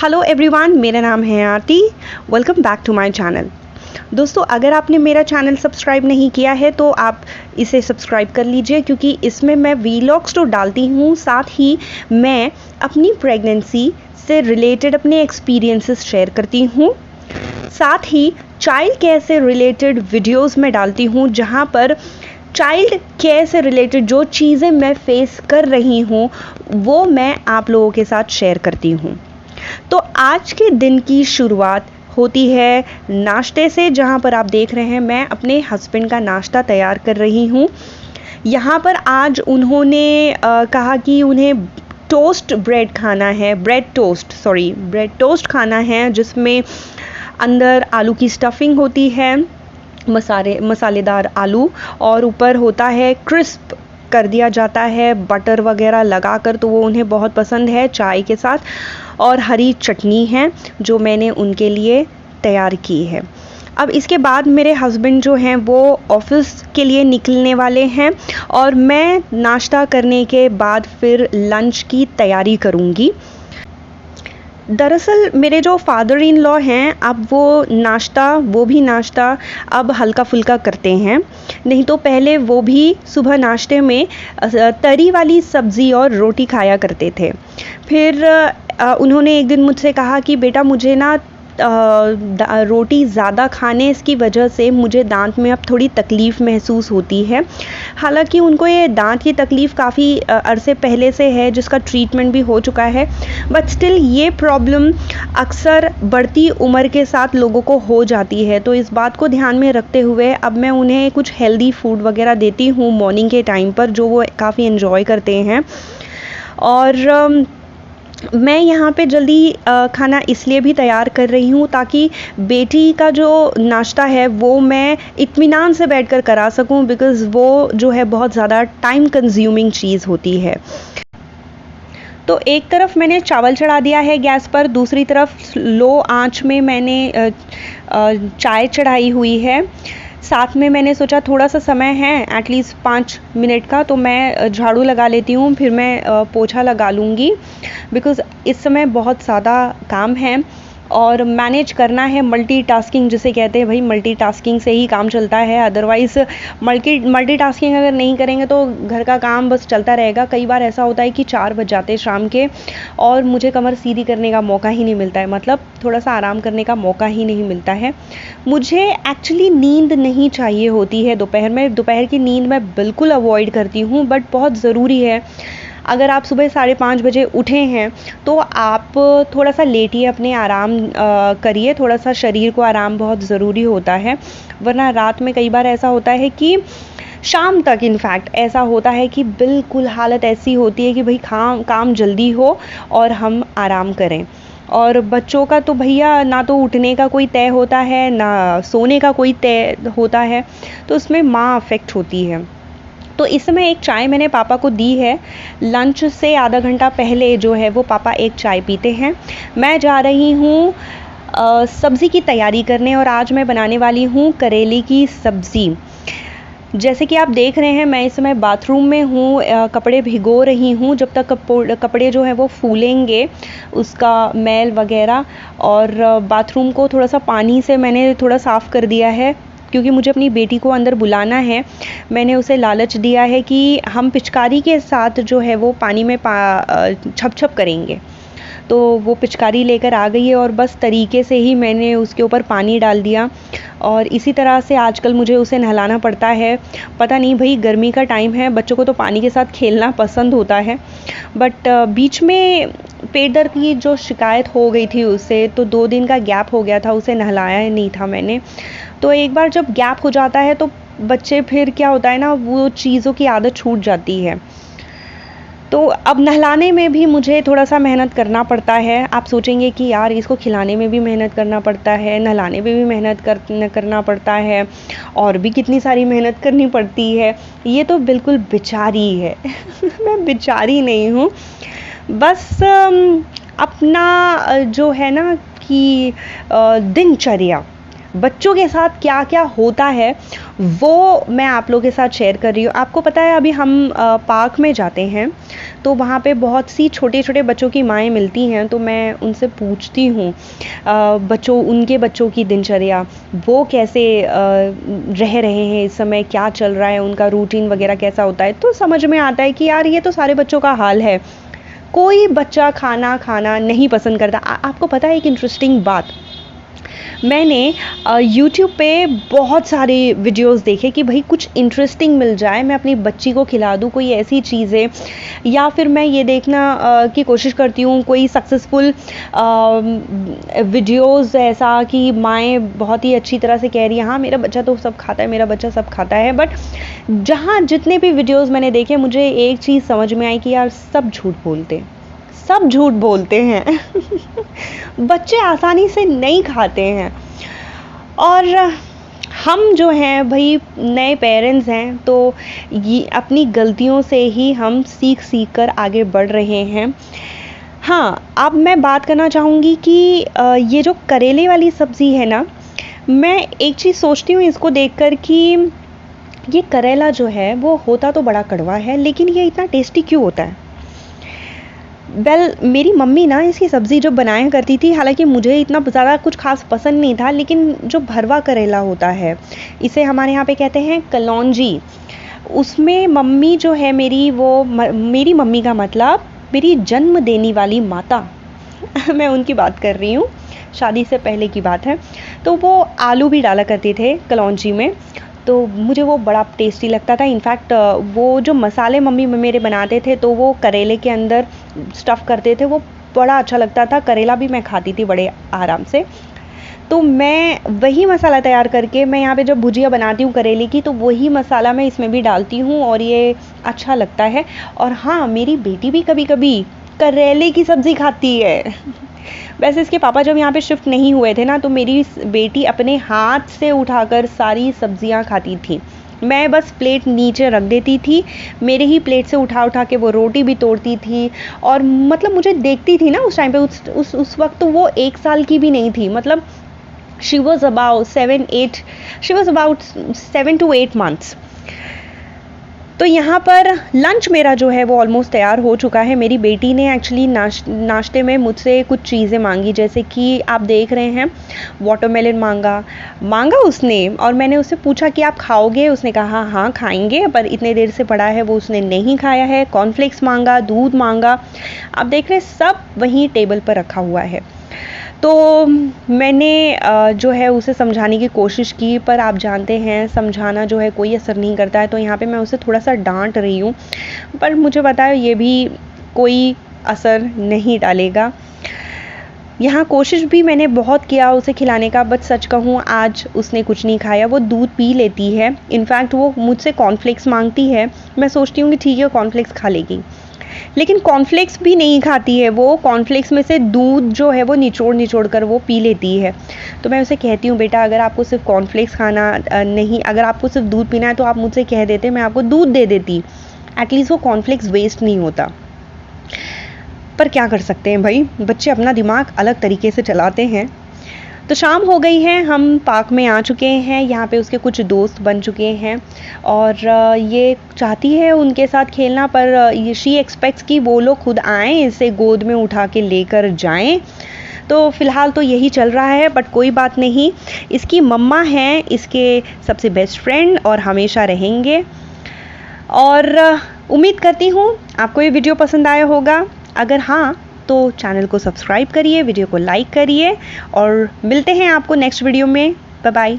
Hello everyone, मेरा नाम है Aarti. Welcome back to my channel. दोस्तों, अगर आपने मेरा चैनल सब्सक्राइब नहीं किया है तो आप इसे सब्सक्राइब कर लीजिए, क्योंकि इसमें मैं वीलॉग्स तो डालती हूँ, साथ ही मैं अपनी प्रेगनेंसी से रिलेटेड अपने एक्सपीरियंसेस शेयर करती हूँ। साथ ही चाइल्ड केयर से रिलेटेड वीडियोस में डालती हूँ, जहाँ पर चाइल्ड केयर से रिलेटेड जो चीज़ें मैं फेस कर रही हूँ वो मैं आप लोगों के साथ शेयर करती हूँ। तो आज के दिन की शुरुआत होती है नाश्ते से, जहाँ पर आप देख रहे हैं मैं अपने हस्बैंड का नाश्ता तैयार कर रही हूँ। यहाँ पर आज उन्होंने कहा कि उन्हें टोस्ट ब्रेड खाना है, ब्रेड टोस्ट खाना है, जिसमें अंदर आलू की स्टफिंग होती है, मसालेदार आलू, और ऊपर होता है क्रिस्प कर दिया जाता है बटर वगैरह लगाकर। तो वो उन्हें बहुत पसंद है चाय के साथ। और हरी चटनी है जो मैंने उनके लिए तैयार की है। अब इसके बाद मेरे हस्बैंड जो हैं वो ऑफिस के लिए निकलने वाले हैं, और मैं नाश्ता करने के बाद फिर लंच की तैयारी करूँगी। दरअसल मेरे जो फादर इन लॉ हैं, अब वो भी नाश्ता अब हल्का फुल्का करते हैं। नहीं तो पहले वो भी सुबह नाश्ते में तरी वाली सब्ज़ी और रोटी खाया करते थे। फिर उन्होंने एक दिन मुझसे कहा कि बेटा, मुझे ना रोटी ज़्यादा खाने की वजह से मुझे दांत में अब थोड़ी तकलीफ़ महसूस होती है। हालांकि उनको ये दांत की तकलीफ़ काफ़ी अरसे पहले से है, जिसका ट्रीटमेंट भी हो चुका है, बट स्टिल ये प्रॉब्लम अक्सर बढ़ती उम्र के साथ लोगों को हो जाती है। तो इस बात को ध्यान में रखते हुए अब मैं उन्हें कुछ हेल्दी फूड वगैरह देती हूँ मॉर्निंग के टाइम पर, जो वो काफ़ी इन्जॉय करते हैं। और मैं यहाँ पे जल्दी खाना इसलिए भी तैयार कर रही हूँ ताकि बेटी का जो नाश्ता है वो मैं इत्मीनान से बैठकर करा सकूँ, बिकॉज़ वो जो है बहुत ज़्यादा टाइम कंज्यूमिंग चीज़ होती है। तो एक तरफ मैंने चावल चढ़ा दिया है गैस पर, दूसरी तरफ लो आंच में मैंने चाय चढ़ाई हुई है। साथ में मैंने सोचा थोड़ा सा समय है, एटलीस्ट 5 मिनट का, तो मैं झाड़ू लगा लेती हूँ, फिर मैं पोछा लगा लूँगी, बिकॉज़ इस समय बहुत ज़्यादा काम है और मैनेज करना है। मल्टीटास्किंग जिसे कहते हैं, भाई मल्टीटास्किंग से ही काम चलता है। अदरवाइज़ मल्टीटास्किंग अगर नहीं करेंगे तो घर का काम बस चलता रहेगा। कई बार ऐसा होता है कि 4 बज जाते हैं शाम के और मुझे कमर सीधी करने का मौका ही नहीं मिलता है, मतलब थोड़ा सा आराम करने का मौका ही नहीं मिलता है। मुझे एक्चुअली नींद नहीं चाहिए होती है दोपहर में। दोपहर की नींद मैं बिल्कुल अवॉइड करती हूँ, बट बहुत ज़रूरी है। अगर आप सुबह 5:30 बजे उठे हैं तो आप थोड़ा सा लेटिए, अपने आराम करिए, थोड़ा सा शरीर को आराम बहुत ज़रूरी होता है। वरना रात में कई बार ऐसा होता है कि शाम तक इनफैक्ट ऐसा होता है कि बिल्कुल हालत ऐसी होती है कि भाई काम जल्दी हो और हम आराम करें। और बच्चों का तो भैया ना तो उठने का कोई तय होता है, ना सोने का कोई तय होता है, तो उसमें माँ अफेक्ट होती है। तो इस समय एक चाय मैंने पापा को दी है। लंच से आधा घंटा पहले जो है वो पापा एक चाय पीते हैं। मैं जा रही हूँ सब्ज़ी की तैयारी करने, और आज मैं बनाने वाली हूँ करेले की सब्ज़ी। जैसे कि आप देख रहे हैं, मैं इस समय बाथरूम में हूँ, कपड़े भिगो रही हूँ। जब तक कपड़े जो हैं वो फूलेंगे, उसका मैल वगैरह, और बाथरूम को थोड़ा सा पानी से मैंने थोड़ा साफ़ कर दिया है, क्योंकि मुझे अपनी बेटी को अंदर बुलाना है। मैंने उसे लालच दिया है कि हम पिचकारी के साथ जो है वो पानी में छप छप करेंगे। तो वो पिचकारी लेकर आ गई है और बस तरीके से ही मैंने उसके ऊपर पानी डाल दिया, और इसी तरह से आजकल मुझे उसे नहलाना पड़ता है। पता नहीं भाई, गर्मी का टाइम है, बच्चों को तो पानी के साथ खेलना पसंद होता है, बट बीच में पेट दर्द की जो शिकायत हो गई थी उससे, तो 2 दिन का गैप हो गया था, उसे नहलाया नहीं था मैंने। तो एक बार जब गैप हो जाता है तो बच्चे फिर क्या होता है ना, वो चीज़ों की आदत छूट जाती है। तो अब नहलाने में भी मुझे थोड़ा सा मेहनत करना पड़ता है। आप सोचेंगे कि यार, इसको खिलाने में भी मेहनत करना पड़ता है, नहलाने में भी मेहनत करना पड़ता है, और भी कितनी सारी मेहनत करनी पड़ती है। ये तो बिल्कुल बेचारी है मैं बेचारी नहीं हूँ, बस अपना जो है ना कि दिनचर्या, बच्चों के साथ क्या क्या होता है वो मैं आप लोगों के साथ शेयर कर रही हूँ। आपको पता है अभी हम पार्क में जाते हैं तो वहाँ पे बहुत सी छोटे छोटे बच्चों की माएँ मिलती हैं, तो मैं उनसे पूछती हूँ उनके बच्चों की दिनचर्या, वो कैसे रह रहे हैं इस समय, क्या चल रहा है, उनका रूटीन वगैरह कैसा होता है। तो समझ में आता है कि यार ये तो सारे बच्चों का हाल है, कोई बच्चा खाना खाना नहीं पसंद करता। आपको पता है एक इंटरेस्टिंग बात, मैंने यूट्यूब पे बहुत सारे वीडियोस देखे कि भाई कुछ इंटरेस्टिंग मिल जाए, मैं अपनी बच्ची को खिला दूँ कोई ऐसी चीज़ें, या फिर मैं ये देखना की कोशिश करती हूँ कोई सक्सेसफुल वीडियोस ऐसा कि माएँ बहुत ही अच्छी तरह से कह रही हैं हाँ मेरा बच्चा तो सब खाता है, मेरा बच्चा सब खाता है। बट जहाँ जितने भी वीडियोस मैंने देखे मुझे एक चीज़ समझ में आई कि यार सब झूठ बोलते हैं बच्चे आसानी से नहीं खाते हैं। और हम जो हैं भाई नए पेरेंट्स हैं, तो ये अपनी गलतियों से ही हम सीख कर आगे बढ़ रहे हैं। हाँ, अब मैं बात करना चाहूँगी कि ये जो करेले वाली सब्ज़ी है ना, मैं एक चीज़ सोचती हूँ इसको देखकर कि ये करेला जो है वो होता तो बड़ा कड़वा है, लेकिन ये इतना टेस्टी क्यों होता है। मेरी मम्मी ना इसकी सब्ज़ी जो बनाया करती थी, हालांकि मुझे इतना ज़्यादा कुछ खास पसंद नहीं था, लेकिन जो भरवा करेला होता है, इसे हमारे यहाँ पे कहते हैं कलौंजी, उसमें मम्मी जो है मेरी मेरी मम्मी का मतलब मेरी जन्म देने वाली माता मैं उनकी बात कर रही हूँ, शादी से पहले की बात है। तो वो आलू भी डाला करते थे कलौंजी में, तो मुझे वो बड़ा टेस्टी लगता था। इनफैक्ट वो जो मसाले मम्मी मेरे बनाते थे तो वो करेले के अंदर स्टफ़ करते थे, वो बड़ा अच्छा लगता था। करेला भी मैं खाती थी बड़े आराम से। तो मैं वही मसाला तैयार करके मैं यहाँ पे जब भुजिया बनाती हूँ करेले की, तो वही मसाला मैं इसमें भी डालती हूँ और ये अच्छा लगता है। और हाँ, मेरी बेटी भी कभी कभी करेले की सब्ज़ी खाती है वैसे इसके पापा जब यहाँ पे शिफ्ट नहीं हुए थे ना, तो मेरी बेटी अपने हाथ से उठाकर सारी सब्जियाँ खाती थी। मैं बस प्लेट नीचे रख देती थी, मेरे ही प्लेट से उठा के वो रोटी भी तोड़ती थी। और मतलब मुझे देखती थी ना उस टाइम पे, उस वक्त तो वो 1 साल की भी नहीं थी, मतलब she was about 7 to 8 months। तो यहाँ पर लंच मेरा जो है वो ऑलमोस्ट तैयार हो चुका है। मेरी बेटी ने एक्चुअली नाश्ते में मुझसे कुछ चीज़ें मांगी, जैसे कि आप देख रहे हैं वाटरमेलन मांगा उसने, और मैंने उससे पूछा कि आप खाओगे, उसने कहा हाँ खाएंगे, पर इतने देर से पड़ा है वो उसने नहीं खाया है। कॉर्नफ्लेक्स मांगा, दूध मांगा, आप देख रहे हैं सब वहीं टेबल पर रखा हुआ है। तो मैंने जो है उसे समझाने की कोशिश की, पर आप जानते हैं समझाना जो है कोई असर नहीं करता है। तो यहाँ पे मैं उसे थोड़ा सा डांट रही हूँ, पर मुझे पता है ये भी कोई असर नहीं डालेगा। यहाँ कोशिश भी मैंने बहुत किया उसे खिलाने का, बट सच कहूँ आज उसने कुछ नहीं खाया। वो दूध पी लेती है, इनफैक्ट वो मुझसे कॉर्नफ्लेक्स मांगती है, मैं सोचती हूँ कि ठीक है कॉर्नफ्लेक्स खा लेगी, लेकिन कॉर्नफ्लेक्स भी नहीं खाती है। वो कॉर्नफ्लेक्स में से दूध जो है वो निचोड़ कर वो पी लेती है। तो मैं उसे कहती हूँ बेटा अगर आपको सिर्फ कॉर्नफ्लेक्स खाना नहीं, अगर आपको सिर्फ दूध पीना है तो आप मुझसे कह देते, मैं आपको दूध दे देती, एटलीस्ट वो कॉर्नफ्लेक्स वेस्ट नहीं होता। पर क्या कर सकते हैं भाई, बच्चे अपना दिमाग अलग तरीके से चलाते हैं। तो शाम हो गई है, हम पार्क में आ चुके हैं, यहाँ पे उसके कुछ दोस्त बन चुके हैं और ये चाहती है उनके साथ खेलना, पर शी एक्सपेक्ट्स कि वो लोग खुद आएँ, इसे गोद में उठा के लेकर जाएं। तो फ़िलहाल तो यही चल रहा है, बट कोई बात नहीं, इसकी मम्मा हैं इसके सबसे बेस्ट फ्रेंड और हमेशा रहेंगे। और उम्मीद करती हूँ आपको ये वीडियो पसंद आया होगा। अगर हाँ तो चैनल को सब्सक्राइब करिए, वीडियो को लाइक करिए और मिलते हैं आपको नेक्स्ट वीडियो में। Bye bye.